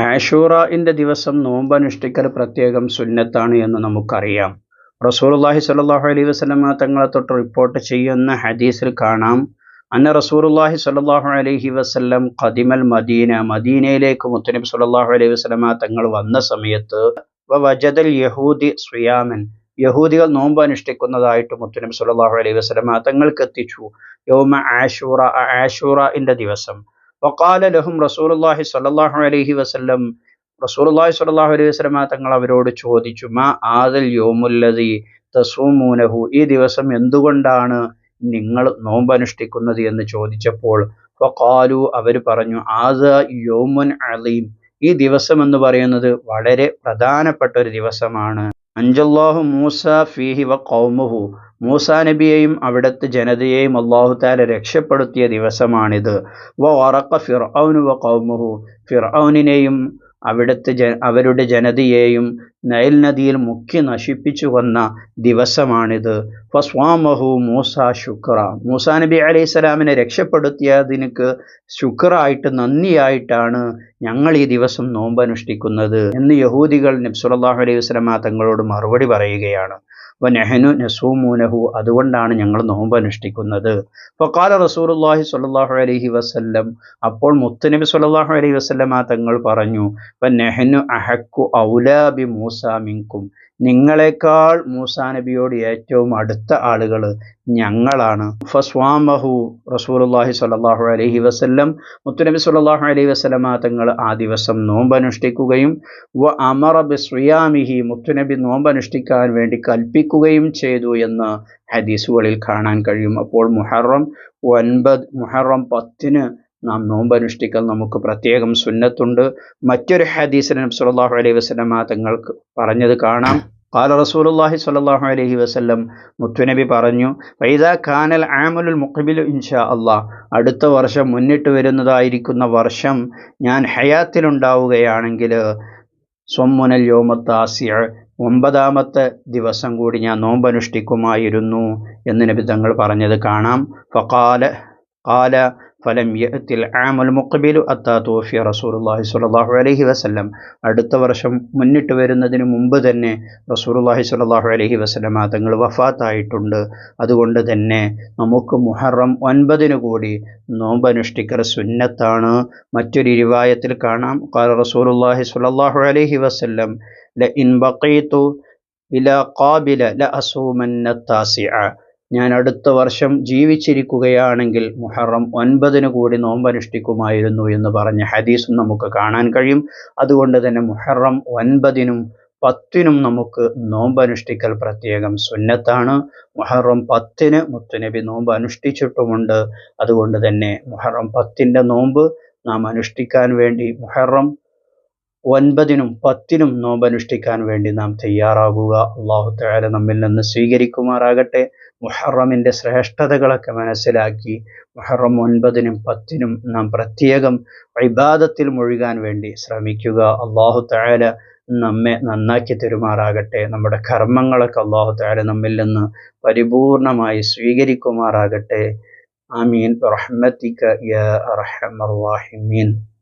ആഷൂറയിൻ്റെ ദിവസം നോമ്പനുഷ്ഠിക്കൽ പ്രത്യേകം സുന്നത്താണ് എന്ന് നമുക്കറിയാം. റസൂലുള്ളാഹി സ്വല്ലല്ലാഹു അലൈഹി വസല്ലമ തങ്ങളെ തൊട്ട് റിപ്പോർട്ട് ചെയ്യുന്ന ഹദീസിൽ കാണാം, അന്ന റസൂലുള്ളാഹി സ്വല്ലല്ലാഹു അലൈഹി വസല്ലം ഖദിമൽ മദീന, മദീനയിലേക്ക് മുത്തുനബി സ്വല്ലല്ലാഹു അലൈഹി വസല്ലമ തങ്ങൾ വന്ന സമയത്ത് വജദൽ യഹൂദി സിയാമൻ, യഹൂദികൾ നോമ്പ് അനുഷ്ഠിക്കുന്നതായിട്ട് മുത്തുനബി സ്വല്ലല്ലാഹു അലൈഹി വസല്ലമ തങ്ങൾക്ക് എത്തിച്ചു. യൗമ ആഷൂറ, ആഷൂറയിൻ്റെ ദിവസം. വഖാല ലഹും റസൂലുള്ളാഹി സ്വല്ലല്ലാഹു അലൈഹി വസല്ലം, റസൂലുള്ളാഹി സ്വല്ലല്ലാഹു അലൈഹി വസല്ലമ തങ്ങൾ അവരോട് ചോദിച്ചു, മാ ആദൽ യൗമുല്ലദി തസൂമൂനഹു, ഈ ദിവസം എന്തുകൊണ്ടാണ് നിങ്ങൾ നോമ്പ് അനുഷ്ഠിക്കുന്നത് എന്ന് ചോദിച്ചപ്പോൾ ഫഖാലു, അവർ പറഞ്ഞു, ആദാ യൗമുൻ അലീം, ഈ ദിവസം എന്ന് പറയുന്നത് വളരെ പ്രധാനപ്പെട്ട ഒരു ദിവസമാണ്. അൻജല്ലാഹു മൂസ ഫീഹി വ ഖൗമുഹു, മൂസാ നബിയെയും അവിടുത്തെ ജനതയെയും അല്ലാഹു തആല രക്ഷപ്പെടുത്തിയ ദിവസമാണിത്. വറഖ ഫിർഔനു വ ഖൗമുഹു, ഫിർഔനിനെയും അവരുടെ ജനതയെയും നൈൽ നദിയിൽ മുക്കി നശിപ്പിച്ചു കൊന്ന ദിവസമാണിത്. ഫസ്വാമഹു മൂസ ശുക്ര, മൂസാ നബി അലൈഹിസ്സലാമിനെ രക്ഷപ്പെടുത്തിയതിനക്ക് ശുക്രായിട്ട്, നന്ദിയായിട്ടാണ് ഞങ്ങൾ ഈ ദിവസം നോമ്പനുഷ്ഠിക്കുന്നത് എന്ന് യഹൂദികൾ നബി സല്ലല്ലാഹു അലൈഹി വസല്ലമ തങ്ങളോട് മറുപടി പറയുകയാണ്. വനഹ്നു നസൂമൂനഹു, അതുകൊണ്ടാണ് ഞങ്ങൾ നോമ്പ് അനുഷ്ഠിക്കുന്നത്. ഫഖാല റസൂലുള്ളാഹി സ്വല്ലല്ലാഹു അലൈഹി വസല്ലം, അപ്പോൾ മുത്തുനബി സ്വല്ലല്ലാഹു അലൈഹി വസല്ലമ തങ്ങൾ പറഞ്ഞു, വനഹ്നു അഹഖു ഔലാ ബി മൂസാ മിൻകും, നിങ്ങളെക്കാൾ മൂസാ നബിയോട് ഏറ്റവും അടുത്ത ആളുകൾ ഞങ്ങളാണ്. ഫസ്വാമഹു റസൂലുള്ളാഹി സ്വല്ലല്ലാഹു അലൈഹി വസല്ലം, മുത്തുനബി സ്വല്ലല്ലാഹു അലൈഹി വസല്ലമ തങ്ങൾ ആ ദിവസം നോമ്പനുഷ്ഠിക്കുകയും വ അമറ ബിസ്വിയാമിഹി, മുത്തുനബി നോമ്പനുഷ്ഠിക്കാൻ വേണ്ടി കൽപ്പിക്കുകയും ചെയ്തു എന്ന് ഹദീസുകളിൽ കാണാൻ കഴിയും. അപ്പോൾ മുഹറം 10 നാം നോമ്പനുഷ്ഠിക്കൽ നമുക്ക് പ്രത്യേകം സുന്നത്തുണ്ട്. മറ്റൊരു ഹദീസിൽ നബി സല്ലല്ലാഹു അലൈഹി വസല്ലമ തങ്ങൾക്ക് പറഞ്ഞത് കാണാം. ഖാല റസൂലുള്ളാഹി സ്വല്ലല്ലാഹു അലൈഹി വസല്ലം, മുത്തുനബി പറഞ്ഞു, ഫൈദാ കാനൽ ആമുൽ മുഖ്ബിലു ഇൻഷാ അല്ലാഹ്, അടുത്ത വർഷം, മുന്നിട്ട് വരുന്നതായിരിക്കുന്ന വർഷം ഞാൻ ഹയാത്തിലുണ്ടാവുകയാണെങ്കിൽ, സ്വമ്മുനൽ യൗമത്താസിഅ, 9-ാമത്തെ ദിവസം കൂടി ഞാൻ നോമ്പനുഷ്ഠിക്കുമായിരുന്നു എന്ന് നബി തങ്ങൾ പറഞ്ഞത് കാണാം. ഖാല ഫലം യഅ്തിൽ ആമുൽ മുഖ്ബിലു അത്താ തൂഫിയ റസൂലുള്ളാഹി സ്വല്ലല്ലാഹു അലൈഹി വസല്ലം, അടുത്ത വർഷം മുന്നിട്ട് വരുന്നതിന് മുമ്പ് തന്നെ റസൂലുള്ളാഹി സ്വല്ലല്ലാഹു അലൈഹി വസല്ലമ തങ്ങൾ വഫാത്തായിട്ടുണ്ട്. അതുകൊണ്ട് തന്നെ നമുക്ക് മുഹറം 9 കൂടി നോമ്പനുഷ്ഠിക്കൽ സുന്നത്താണ്. മറ്റൊരു റിവായത്തിൽ കാണാം, ഖാല റസൂലുള്ളാഹി സ്വല്ലല്ലാഹു അലൈഹി വസല്ലം, ലഇൻ ബഖീതു ഇലാ ഖാബില ലഅസൂമന്ന താസിഅ, ഞാൻ അടുത്ത വർഷം ജീവിച്ചിരിക്കുകയാണെങ്കിൽ മുഹറം 9 കൂടി നോമ്പനുഷ്ഠിക്കുമായിരുന്നു എന്ന് പറഞ്ഞ ഹദീസും നമുക്ക് കാണാൻ കഴിയും. അതുകൊണ്ട് തന്നെ മുഹറം 9-നും 10-നും നമുക്ക് നോമ്പനുഷ്ഠിക്കൽ പ്രത്യേകം സുന്നത്താണ്. മുഹറം 10-ന് മുത്തുനബി നോമ്പ് അനുഷ്ഠിച്ചിട്ടുമുണ്ട്. അതുകൊണ്ട് തന്നെ മുഹറം 10-ൻ്റെ നോമ്പ് നാം അനുഷ്ഠിക്കാൻ വേണ്ടി, മുഹറം 9-നും 10-നും നോമ്പനുഷ്ഠിക്കാൻ വേണ്ടി നാം തയ്യാറാകുക. അല്ലാഹു തആല നമ്മിൽ നിന്ന് സ്വീകരിക്കുമാറാകട്ടെ. മുഹറമിൻ്റെ ശ്രേഷ്ഠതകളൊക്കെ മനസ്സിലാക്കി മുഹറം 9-നും 10-നും നാം പ്രത്യേകം ഇബാദത്തിൽ മുഴുകാൻ വേണ്ടി ശ്രമിക്കുക. അല്ലാഹു തആല നമ്മെ നന്നാക്കി തരുമാറാകട്ടെ. നമ്മുടെ കർമ്മങ്ങളൊക്കെ അല്ലാഹു തആല നമ്മിൽ നിന്ന് പരിപൂർണമായി സ്വീകരിക്കുമാറാകട്ടെ. ആമീൻ ബിറഹ്മതിക യാ അർഹമർ റഹീമീൻ.